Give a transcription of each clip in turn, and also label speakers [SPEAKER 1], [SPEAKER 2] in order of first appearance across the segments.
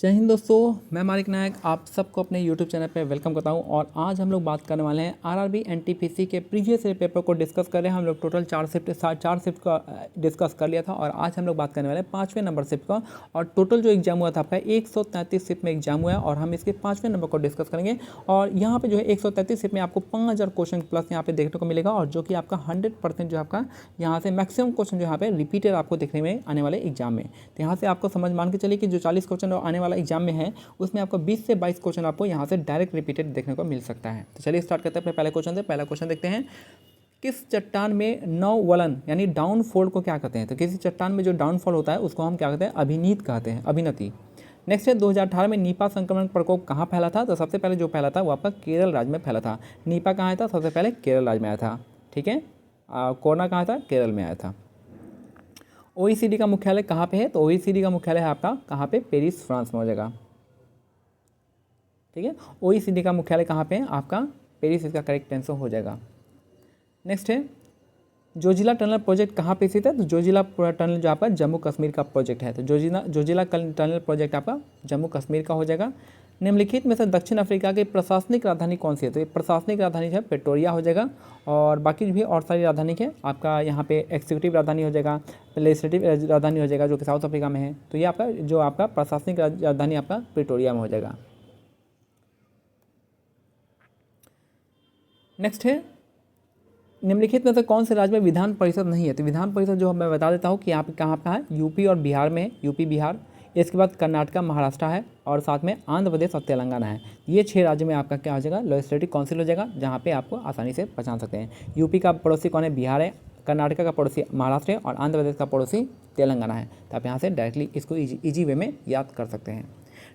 [SPEAKER 1] जय हिंद दोस्तों, मैं मालिक नायक आप सबको अपने YouTube चैनल पे वेलकम करता हूं। और आज हम लोग बात करने वाले हैं आरआरबी एनटीपीसी के प्रीवियस ईयर पेपर को डिस्कस कर रहे हैं। हम लोग टोटल चार शिफ्ट का डिस्कस कर लिया था और आज हम लोग बात करने वाले हैं 5वें नंबर शिफ्ट का। और टोटल जो एग्जाम हुआ था आपका 133 शिफ्ट में एग्जाम हुआ है और हम इसके 5वें नंबर को डिस्कस करेंगे। और यहाँ पर जो है 133 शिफ्ट में आपको 5000 क्वेश्चन प्लस यहाँ पे देखने को मिलेगा और जो कि आपका 100% जो आपका यहाँ से मैक्सिमम क्वेश्चन जो यहाँ पे रिपीटेड आपको देखने में आने वाले एग्जाम में। तो यहाँ से आपको समझ मान के चलिए कि जो 40 क्वेश्चन आने वाला एग्जाम में है उसमें आपको 20 से 22 क्वेश्चन आपको यहाँ से डायरेक्ट रिपीटेड देखने को मिल सकता है। तो चलिए स्टार्ट करते हैं पहले क्वेश्चन से। पहला क्वेश्चन देखते हैं, किस चट्टान में नववलन यानी डाउनफॉल को क्या कहते हैं? तो किसी चट्टान में जो डाउनफॉल होता है उसको हम क्या कहते हैं? अभिनीत कहते हैं, अभिनति। नेक्स्ट है 2018 में नीपा संक्रमण प्रकोप कहाँ फैला था? तो सबसे पहले जो फैला था वो आपका केरल राज्य में फैला था। नीपा कहाँ आया था? सबसे पहले केरल राज्य में आया था। ठीक है, कोरोना कहाँ था? केरल में आया था। OECD का मुख्यालय कहाँ पे है? तो OECD का मुख्यालय है आपका कहाँ पे? पेरिस, फ्रांस में हो जाएगा। ठीक है, OECD का मुख्यालय कहाँ पे है? आपका पेरिस, इसका करेक्ट आंसर हो जाएगा। नेक्स्ट है जोजिला टनल प्रोजेक्ट कहाँ पे स्थित है? तो जोजिला टनल जो आपका जम्मू कश्मीर का प्रोजेक्ट है। तो जोजिला टनल प्रोजेक्ट आपका जम्मू कश्मीर का हो जाएगा। निम्नलिखित में से दक्षिण अफ्रीका की प्रशासनिक राजधानी कौन सी है? तो ये प्रशासनिक राजधानी है प्रेटोरिया हो जाएगा। और बाकी भी और सारी राजधानी है आपका यहाँ पे एक्जीक्यूटिव राजधानी हो जाएगा, लेजिस्लेटिव राजधानी हो जाएगा जो कि साउथ अफ्रीका में है। तो ये आपका जो आपका प्रशासनिक राजधानी आपका प्रेटोरिया में हो जाएगा। नेक्स्ट है निम्नलिखित में से कौन से राज्य में विधान परिषद नहीं है? तो विधान परिषद जो मैं बता देता हूँ कि यहाँ पे कहाँ पे है, यूपी और बिहार में है, यूपी बिहार। इसके बाद कर्नाटका, महाराष्ट्र है और साथ में आंध्र प्रदेश और तेलंगाना है। ये 6 राज्य में आपका क्या हो जाएगा? लेजिस्लेटिव काउंसिल हो जाएगा, जहाँ पे आपको आसानी से पहचान सकते हैं। यूपी का पड़ोसी कौन है? बिहार है। कर्नाटका का पड़ोसी महाराष्ट्र है और आंध्र प्रदेश का पड़ोसी तेलंगाना है। तो आप यहाँ से डायरेक्टली इसको ईजी वे में याद कर सकते हैं।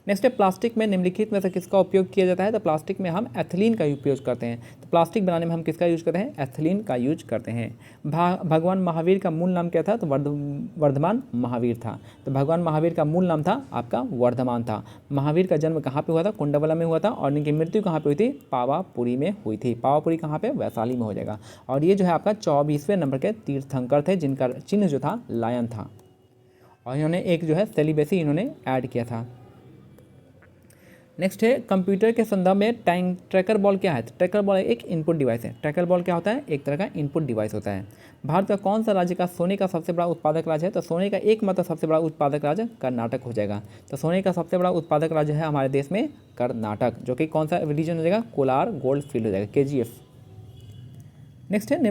[SPEAKER 1] नेक्स्ट है प्लास्टिक में निम्नलिखित में से किसका उपयोग किया जाता है? तो प्लास्टिक में हम एथिलीन का उपयोग करते हैं। तो प्लास्टिक बनाने में हम किसका यूज करते हैं? एथिलीन का यूज करते हैं। भगवान महावीर का मूल नाम क्या था? तो वर्धमान महावीर था। तो भगवान महावीर का मूल नाम था आपका वर्धमान था। महावीर का जन्म कहाँ पे हुआ था? कुंडवला में हुआ था। और इनकी मृत्यु कहाँ पे हुई थी? पावापुरी में हुई थी। पावापुरी कहाँ पे? वैशाली में हो जाएगा। और ये जो है आपका 24वें नंबर के तीर्थंकर थे जिनका चिन्ह जो था लायन था। और इन्होंने एक जो है सेलिब्रेसी इन्होंने ऐड किया था। नेक्स्ट है कंप्यूटर के संदर्भ में ट्रैकर बॉल क्या है? तो ट्रैकर बॉल एक इनपुट डिवाइस है। ट्रैकर बॉल क्या होता है? एक तरह का इनपुट डिवाइस होता है। भारत का कौन सा राज्य का सोने का सबसे बड़ा उत्पादक राज्य है? तो सोने का एकमात्र सबसे बड़ा उत्पादक राज्य कर्नाटक हो जाएगा। तो सोने का सबसे बड़ा उत्पादक राज्य है हमारे देश में कर्नाटक, जो कि कौन सा रीजन हो जाएगा? कोलार गोल्ड फील्ड हो जाएगा, KGF। नेक्स्ट है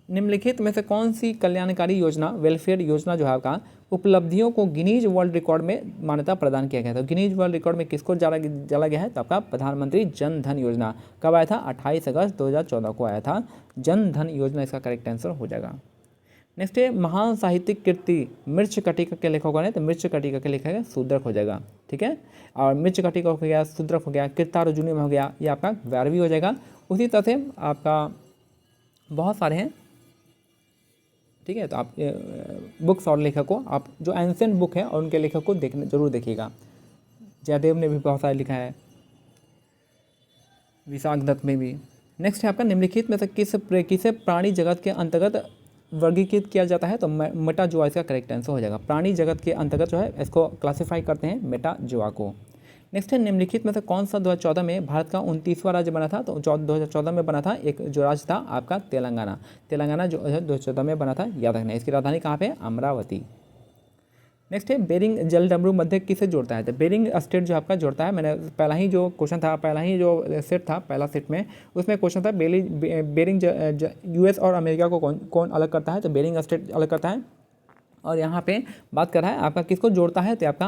[SPEAKER 1] निम्नलिखित में से कौन सी कल्याणकारी योजना, वेलफेयर योजना जो है आपका उपलब्धियों को गिनीज वर्ल्ड रिकॉर्ड में मान्यता प्रदान किया गया था? तो गिनीज वर्ल्ड रिकॉर्ड में किसको डाला गया है? तो आपका प्रधानमंत्री जन धन योजना। कब आया था? 28 अगस्त 2014 को आया था जन धन योजना, इसका करेक्ट आंसर हो जाएगा। नेक्स्ट है महान साहित्यिक कृति मृच्छकटिका के लेखक कौन है? तो मृच्छकटिका के लेखक है शूद्रक हो जाएगा। ठीक है, और मृच्छकटिका हो गया, शूद्रक हो गया, कृतार्जुनी में हो गया, ये आपका वैरवी हो जाएगा। उसी तरह से आपका बहुत सारे हैं। ठीक है, तो आप बुक्स और लेखकों आप जो एंशिएंट बुक है और उनके लेखक को जरूर देखिएगा। जयदेव ने भी बहुत सारे लिखा है, विशाख दत्त में भी। नेक्स्ट है आपका निम्नलिखित में से किसे प्राणी जगत के अंतर्गत वर्गीकृत किया जाता है? तो मेटाजोआ इसका करेक्ट आंसर हो जाएगा। प्राणी जगत के अंतर्गत जो है इसको क्लासीफाई करते हैं मेटाजोआ को। नेक्स्ट है निम्नलिखित में से कौन सा 2014 में भारत का 29वां राज्य बना था? तो 2014 में बना था एक जो राज्य था आपका तेलंगाना। तेलंगाना जो 2014 में बना था, याद रखना। इसकी राजधानी कहाँ पे? अमरावती। नेक्स्ट है बेरिंग जल डमरू मध्य किसे जोड़ता है? तो बेरिंग स्टेट जो आपका जोड़ता है, मैंने पहला ही जो क्वेश्चन था, पहला ही जो सेट था, पहला सेट में उसमें क्वेश्चन था बेरिंग US और अमेरिका को कौन अलग करता है? तो बेरिंग स्टेट अलग करता है। और यहाँ पे बात कर रहा है आपका किसको जोड़ता है? तो आपका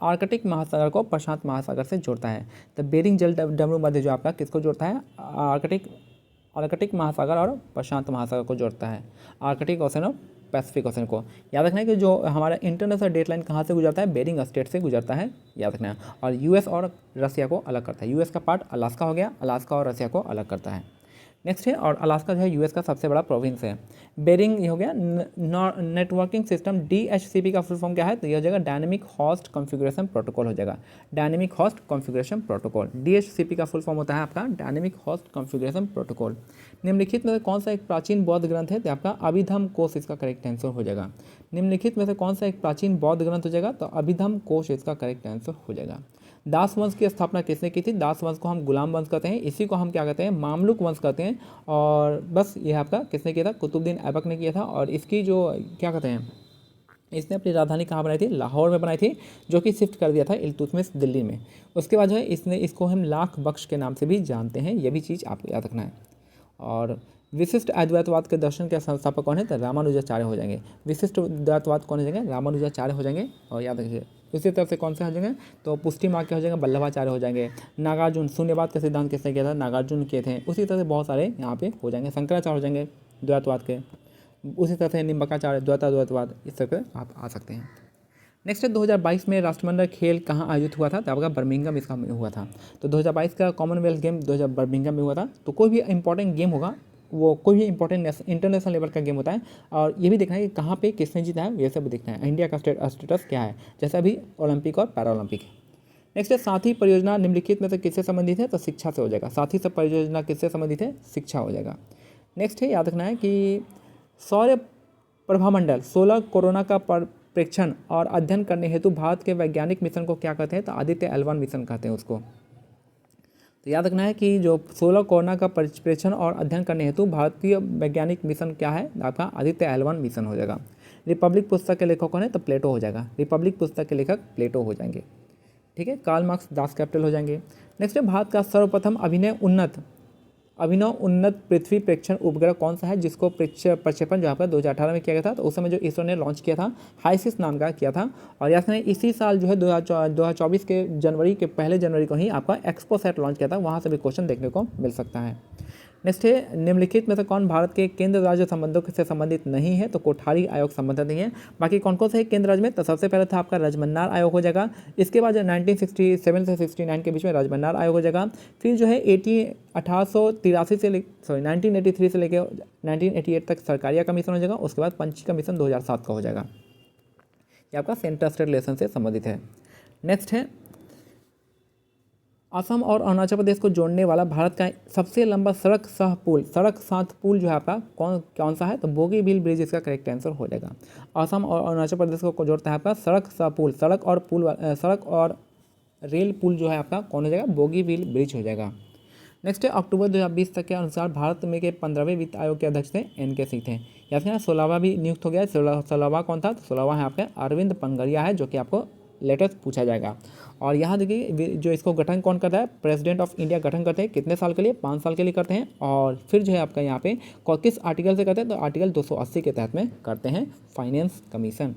[SPEAKER 1] आर्कटिक महासागर को प्रशांत महासागर से जोड़ता है। तो बेरिंग जल डमरू मध्य जो आपका किसको जोड़ता है? आर्कटिक महासागर और प्रशांत महासागर को जोड़ता है। आर्कटिक ओशन और पैसिफिक ओशन को। याद रखना है कि जो हमारा इंटरनेशनल डेटलाइन कहाँ से गुजरता है? बेरिंग स्टेट से गुजरता है, याद रखना है। और US और रसिया को अलग करता है। US का पार्ट अलास्का हो गया, अलास्का और रसिया को अलग करता है। नेक्स्ट है, और अलास्का जो है US का सबसे बड़ा प्रोविंस है। बेरिंग ये हो गया। नेटवर्किंग सिस्टम DHCP का फुल फॉर्म क्या है? तो ये हो जाएगा डायनेमिक होस्ट कॉन्फ़िगरेशन प्रोटोकॉल हो जाएगा। Dynamic host configuration protocol, DHCP का फुल फॉर्म होता है आपका डायनेमिक होस्ट कॉन्फ़िगरेशन प्रोटोकॉल। निम्नलिखित में कौन सा एक प्राचीन बौद्ध ग्रंथ है? तो आपका अभिधम कोश इसका करेक्ट आंसर हो जाएगा। निम्नलिखित में से कौन सा एक प्राचीन बौद्ध ग्रंथ हो जाएगा? तो अभिधम कोश इसका करेक्ट आंसर हो जाएगा। दास वंश की स्थापना किसने की थी? दास वंश को हम गुलाम वंश कहते हैं, इसी को हम क्या कहते हैं? मामलुक वंश कहते हैं। और बस ये आपका किसने किया था? कुतुबुद्दीन ऐबक ने किया था। और इसकी जो क्या कहते हैं, इसने अपनी राजधानी कहाँ बनाई थी? लाहौर में बनाई थी, जो कि शिफ्ट कर दिया था इल्तुतमिश दिल्ली में। उसके बाद जो है इसको हम लाख बख्श के नाम से भी जानते हैं, ये भी चीज़ आपको याद रखना है। और विशिष्ट अद्वैतवाद के दर्शन के संस्थापक कौन है? तो रामानुजाचार्य हो जाएंगे। विशिष्ट अद्वैतवाद कौन हो जाएंगे? रामानुजाचार्य हो जाएंगे। और याद रखिए उसी तरह से कौन से हो जाएंगे? तो पुष्टि मार्ग के हो जाएंगे वल्लभाचार्य हो जाएंगे। नागार्जुन शून्यवाद का सिद्धांत किसने किया था? नागार्जुन किए थे। उसी तरह से बहुत सारे यहाँ पे हो जाएंगे। शंकराचार्य हो जाएंगे द्वैतवाद के। उसी तरह से निम्बकाचार्य द्वैतवाद, इस तरह से आप आ सकते हैं। नेक्स्ट है 2022 में राष्ट्रमंडल खेल कहाँ आयोजित हुआ था? तो आपका बर्मिंघम इसका हुआ था। तो 2022 का कॉमनवेल्थ गेम 2000 बर्मिंघम में हुआ था। तो कोई भी इंपॉर्टेंट गेम होगा, वो कोई भी इंपॉर्टेंट इंटरनेशनल लेवल का गेम होता है, और ये भी देखना है कि कहाँ पे किसने जीता है, ये सब देखना है। इंडिया का स्टेटस क्या है, जैसे अभी ओलंपिक और पैरालंपिक। नेक्स्ट है साथी परियोजना निम्नलिखित में से किससे संबंधित है? तो शिक्षा से हो जाएगा। साथी से परियोजना किससे संबंधित है? शिक्षा हो जाएगा। नेक्स्ट है याद रखना है कि सौर प्रभामंडल 16 कोरोना का प्रेक्षण और अध्ययन करने हेतु भारत के वैज्ञानिक मिशन को क्या कहते हैं? तो आदित्य L1 मिशन कहते हैं उसको। तो याद रखना है कि जो 16 कोरोना का प्रेक्षण और अध्ययन करने हेतु भारतीय वैज्ञानिक मिशन क्या है? आपका आदित्य L1 मिशन हो जाएगा। रिपब्लिक पुस्तक के लेखक कौन है? तो प्लेटो हो जाएगा। रिपब्लिक पुस्तक के लेखक प्लेटो हो जाएंगे। ठीक है, कार्ल मार्क्स दास कैपिटल हो जाएंगे। नेक्स्ट है भारत का सर्वप्रथम अभिनव उन्नत पृथ्वी प्रेक्षण उपग्रह कौन सा है, जिसको प्रक्षेपण जो आपका 2018 में किया गया था? तो उस समय जो इसरो ने लॉन्च किया था हाइसिस नाम का किया था। और याद रखना इसी साल जो है 2024 के पहले जनवरी को ही आपका एक्सपोसैट लॉन्च किया था। वहाँ से भी क्वेश्चन देखने को मिल सकता है। नेक्स्ट है निम्नलिखित में से कौन भारत के केंद्र राज्य संबंधों से संबंधित नहीं है? तो कोठारी आयोग संबंधित नहीं है। बाकी कौन कौन से है केंद्र राज्य में? तो सबसे पहले था आपका राजमन्नार आयोग हो जाएगा। इसके बाद 1967 से 69 के बीच में राजमन्नार आयोग हो जाएगा। फिर जो है 1983 से लेकर 1988 तक सरकारिया कमीशन हो जाएगा। उसके बाद पंची कमीशन 2007 का हो जाएगा। ये आपका सेंट्रल स्टेट रिलेशन से संबंधित है। नेक्स्ट है असम और अरुणाचल प्रदेश को जोड़ने वाला भारत का सबसे लंबा सड़क साथ पुल जो है आपका कौन सा है? तो बोगीबील ब्रिज इसका करेक्ट आंसर हो जाएगा। असम और अरुणाचल प्रदेश को जोड़ता है आपका सड़क और रेल पुल जो है आपका कौन हो जाएगा? बोगीबील ब्रिज हो जाएगा। नेक्स्ट है अक्टूबर 2020 तक के अनुसार भारत में के 15वें वित्त आयोग के अध्यक्ष थे NK सिंह थे। या फिर 16वां भी नियुक्त हो गया। 16वां कौन था? तो 16वां है आपका अरविंद पंगरिया है, जो कि आपको लेटेस्ट पूछा जाएगा। और यहाँ देखिए जो इसको गठन कौन करता है? प्रेसिडेंट ऑफ इंडिया गठन करते हैं। कितने साल के लिए? 5 साल के लिए करते हैं। और फिर जो है आपका यहाँ पे किस आर्टिकल से करते हैं? तो आर्टिकल 280 के तहत में करते हैं फाइनेंस कमीशन।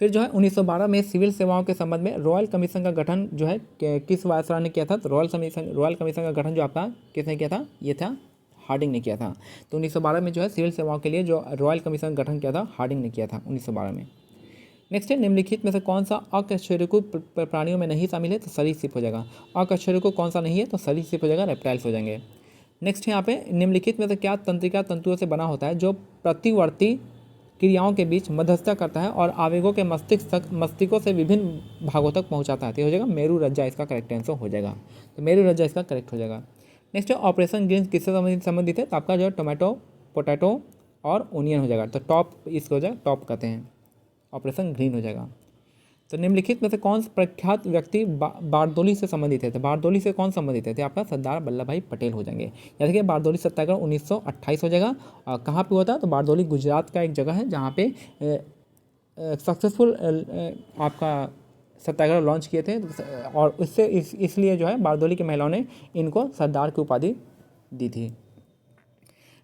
[SPEAKER 1] फिर जो है 1912 में सिविल सेवाओं के संबंध में रॉयल कमीशन का गठन जो है किस वायसराय ने किया था? तो रॉयल कमीशन का गठन जो आपका किसने किया था? ये था हार्डिंग ने किया था। तो 1912 में जो है सिविल सेवाओं के लिए जो रॉयल कमीशन का गठन किया था हार्डिंग ने किया था 1912 में। नेक्स्ट है निम्नलिखित में से कौन सा अकशेरुकी प्राणियों में नहीं शामिल है? तो सरीसृप हो जाएगा। अकशेरुकी कौन सा नहीं है? तो सरीसृप हो जाएगा, रेप्टाइल्स हो जाएंगे। नेक्स्ट है यहाँ पे निम्नलिखित में से क्या तंत्रिका तंतुओं से बना होता है जो प्रतिवर्ती क्रियाओं के बीच मध्यस्थता करता है और आवेगों के मस्तिष्कों से विभिन्न भागों तक पहुँचाता है? तो हो जाएगा मेरू रज्जा इसका करेक्ट आंसर हो जाएगा। तो मेरू रज्जा इसका करेक्ट हो जाएगा। नेक्स्ट है ऑपरेशन ग्रीन्स किससे संबंधित है? तो आपका जो टोमेटो, पोटैटो और ओनियन हो जाएगा। तो टॉप इसको हो जाएगा, टॉप कहते हैं, ऑपरेशन ग्रीन हो जाएगा। तो निम्नलिखित में से कौन प्रख्यात व्यक्ति बारदोली से संबंधित है? तो बारदोली से कौन संबंधित है? तो आपका सरदार वल्लभ भाई पटेल हो जाएंगे। याद रखिए बारदोली सत्याग्रह 1928 हो जाएगा। कहाँ पे हुआ था? तो बारदोली गुजरात का एक जगह है जहाँ पे सक्सेसफुल आपका सत्याग्रह लॉन्च किए थे। और उससे इसलिए जो है बारदोली की महिलाओं ने इनको सरदार की उपाधि दी थी।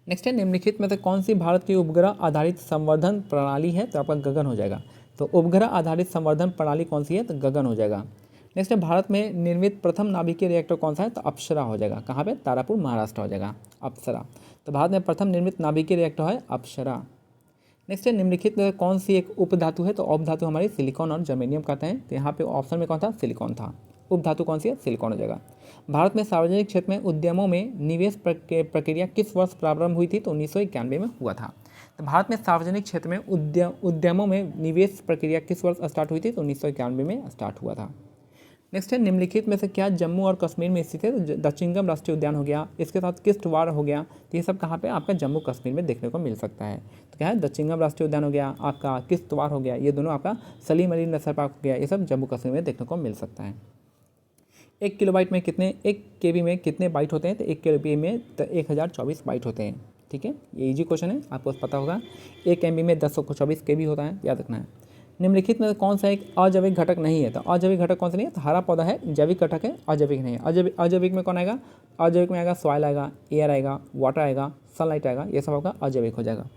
[SPEAKER 1] नेक्स्ट है निम्नलिखित में से कौन सी भारत की उपग्रह आधारित संवर्धन प्रणाली है? तो आपका गगन हो जाएगा। तो उपग्रह आधारित संवर्धन प्रणाली कौन सी है? तो गगन हो जाएगा। नेक्स्ट है भारत में निर्मित प्रथम नाभिकीय रिएक्टर कौन सा है? तो अप्सरा हो जाएगा। कहाँ पे? तारापुर महाराष्ट्र हो जाएगा अप्सरा। तो भारत में प्रथम निर्मित नाभिकीय रिएक्टर है अप्सरा। नेक्स्ट है निम्नलिखित में कौन सी एक उपधातु है? तो उपधातु हमारी सिलिकॉन और जर्मेनियम कहते हैं। तो यहाँ पे ऑप्शन में कौन था? सिलिकॉन था। उपधातु कौन सी है? सिलिकॉन हो जाएगा। भारत में सार्वजनिक क्षेत्र में उद्यमों में निवेश प्रक्रिया किस वर्ष प्रारंभ हुई थी? तो 1991 में हुआ था। तो भारत में सार्वजनिक क्षेत्र में उद्यमों में निवेश प्रक्रिया किस वर्ष स्टार्ट हुई थी? तो 1991 में स्टार्ट हुआ था। नेक्स्ट है निम्नलिखित में से क्या जम्मू और कश्मीर में स्थित है? तो दक्षिणगम राष्ट्रीय उद्यान हो गया, इसके साथ किश्तवाड़ हो गया, तो ये सब कहाँ पे आपका जम्मू कश्मीर में देखने को मिल सकता है। तो क्या है, दक्षिणगम राष्ट्रीय उद्यान हो गया, आपका किश्तवाड़ हो गया, ये दोनों आपका सलीम अली नेशनल पार्क हो गया, ये सब जम्मू कश्मीर में देखने को मिल सकता है। 1 किलोबाइट में कितने, 1 KB में कितने बाइट होते हैं? तो 1 KB में तो 1024 बाइट होते हैं। ठीक है, ये इजी क्वेश्चन है, आपको पता होगा। 1 MB में 1024 KB होता है, याद रखना है। निम्नलिखित में कौन सा एक अजैविक घटक नहीं है? तो अजैविक घटक कौन सा नहीं है? तो हरा पौधा है, जैविक घटक है, अजैविक नहीं है। अजैविक में कौन आएगा? अजैविक में आएगा सॉइल आएगा, एयर आएगा, वाटर आएगा, सनलाइट आएगा, ये सब आपका अजैविक हो जाएगा।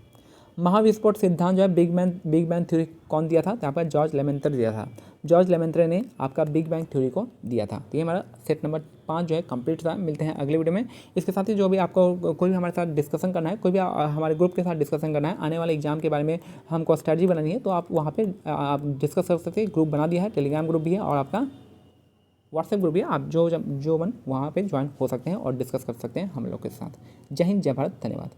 [SPEAKER 1] महाविस्फोट सिद्धांत जो है बिग बैंग थ्योरी कौन दिया था? तो आपका जॉर्ज लेमेंत्र दिया था। जॉर्ज लेमेंत्र ने आपका बिग बैंग थ्योरी को दिया था। तो ये हमारा सेट नंबर 5 जो है कंप्लीट था। मिलते हैं अगले वीडियो में। इसके साथ ही जो भी आपको कोई भी हमारे साथ डिस्कशन करना है, कोई भी हमारे ग्रुप के साथ डिस्कशन करना है, आने वाले एग्जाम के बारे में हमको स्ट्रैटेजी बनानी है, तो आप वहाँ पे आप डिस्कस कर सकते हैं। ग्रुप बना दिया है, टेलीग्राम ग्रुप भी है और आपका व्हाट्सएप ग्रुप भी है। आप जो मन वहाँ पर ज्वाइन हो सकते हैं और डिस्कस कर सकते हैं हम लोग के साथ। जय हिंद, जय भारत, धन्यवाद।